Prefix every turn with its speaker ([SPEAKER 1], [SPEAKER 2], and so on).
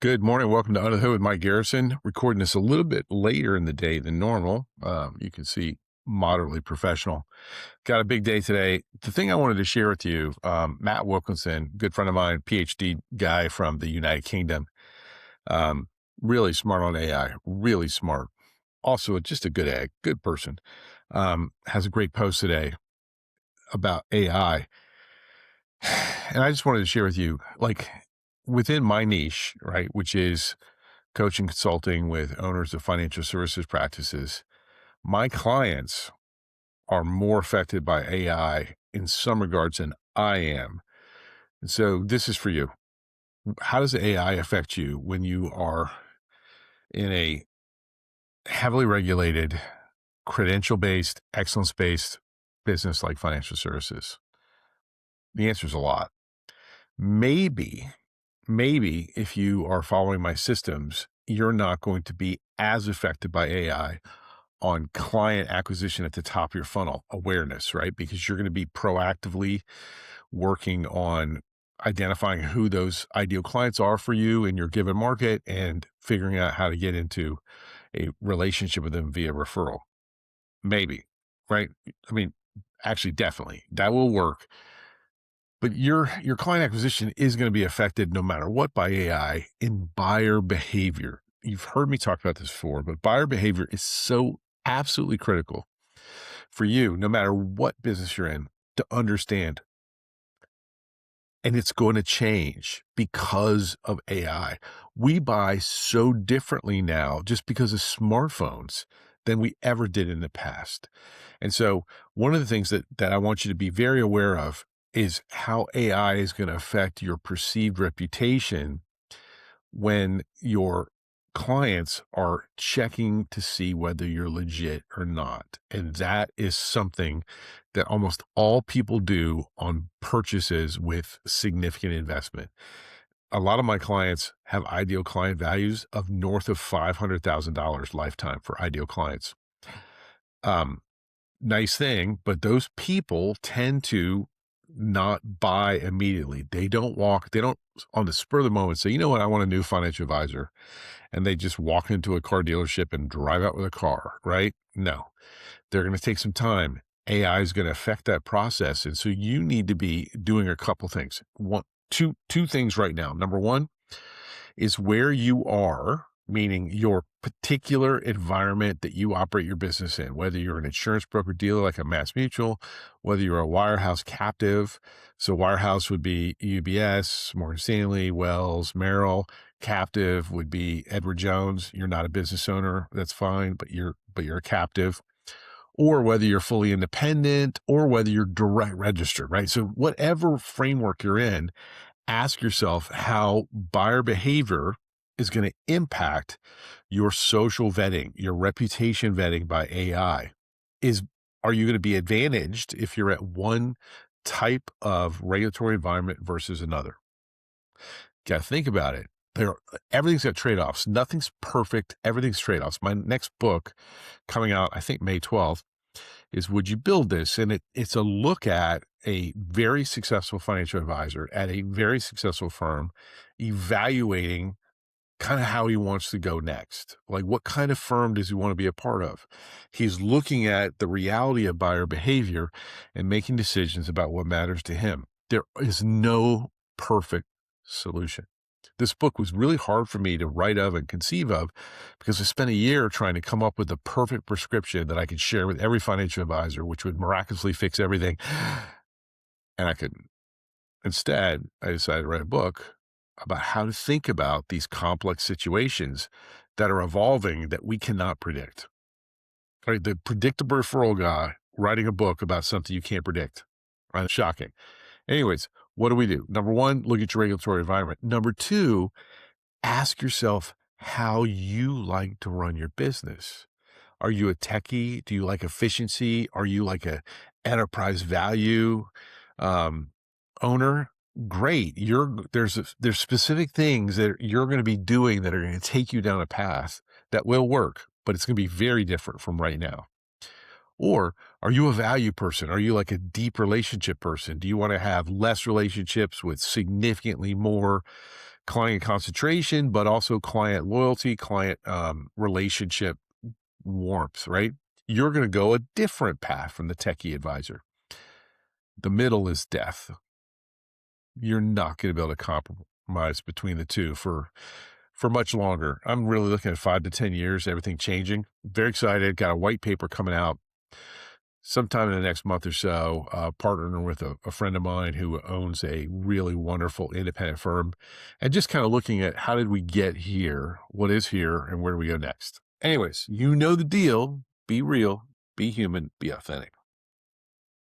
[SPEAKER 1] Good morning. Welcome to Under the Hood with Mike Garrison. Recording this a little bit later in the day than normal. You can see moderately professional. Got a big day today. The thing I wanted to share with you, Matt Wilkinson, good friend of mine, PhD guy from the United Kingdom, um, really smart on AI, really smart. Also, just a good egg, good person. Has a great post today about AI. And I just wanted to share with you, like within my niche, right, which is coaching consulting with owners of financial services practices, my clients are more affected by AI in some regards than I am. And so this is for you. How does AI affect you when you are in a heavily regulated, credential based, excellence based business like financial services? The answer is a lot. Maybe, maybe if you are following my systems, you're not going to be as affected by AI on client acquisition at the top of your funnel awareness, right? Because you're going to be proactively working on identifying who those ideal clients are for you in your given market and figuring out how to get into a relationship with them via referral. Maybe, right? I mean, actually, definitely that will work. But your client acquisition is going to be affected no matter what by AI in buyer behavior. You've heard me talk about this before, but buyer behavior is so absolutely critical for you, no matter what business you're in, to understand. And it's going to change because of AI. We buy so differently now just because of smartphones than we ever did in the past. And so one of the things that I want you to be very aware of is how AI is going to affect your perceived reputation when your clients are checking to see whether you're legit or not. And that is something that almost all people do on purchases with significant investment. A lot of my clients have ideal client values of north of $500,000 lifetime for ideal clients. Um, Nice thing, but those people tend to not buy immediately. They don't on the spur of the moment say, you know what, I want a new financial advisor. And they just walk into a car dealership and drive out with a car, right? No, they're going to take some time. AI is going to affect that process. And so you need to be doing a couple things. Two things right now. Number one is where you are, meaning your particular environment that you operate your business in, whether you're an insurance broker dealer like a Mass Mutual, whether you're a wirehouse captive. So wirehouse would be UBS, Morgan Stanley, Wells, Merrill. Captive would be Edward Jones. You're not a business owner. That's fine, but you're a captive. Or whether you're fully independent or whether you're direct registered, right? So whatever framework you're in, ask yourself how buyer behavior is going to impact your social vetting, your reputation vetting by AI. Are you going to be advantaged if you're at one type of regulatory environment versus another? Got to think about it. Everything's got trade-offs. Nothing's perfect. Everything's trade-offs. My next book coming out, I think May 12th, is Would You Build This? And it's a look at a very successful financial advisor at a very successful firm, evaluating kind of how he wants to go next. Like, what kind of firm does he want to be a part of? He's looking at the reality of buyer behavior and making decisions about what matters to him. There is no perfect solution. This book was really hard for me to write of and conceive of because I spent a year trying to come up with the perfect prescription that I could share with every financial advisor, which would miraculously fix everything. And I couldn't. Instead, I decided to write a book about how to think about these complex situations that are evolving that we cannot predict. Right? The predictable referral guy writing a book about something you can't predict. Right? Shocking. Anyways, what do we do? Number one, look at your regulatory environment. Number two, ask yourself how you like to run your business. Are you a techie? Do you like efficiency? Are you like a enterprise value um, owner? Great. There's specific things that you're going to be doing that are going to take you down a path that will work, but it's going to be very different from right now. Or are you a value person? Are you like a deep relationship person? Do you want to have less relationships with significantly more client concentration, but also client loyalty, client relationship warmth, right? You're going to go a different path from the techie advisor. The middle is death. You're not going to be able to compromise between the two for much longer. I'm really looking at 5 to 10 years, everything changing. Very excited. Got a white paper coming out sometime in the next month or so, partnering with a friend of mine who owns a really wonderful independent firm, and just kind of looking at how did we get here, what is here, and where do we go next. Anyways, you know the deal. Be real, be human, be authentic.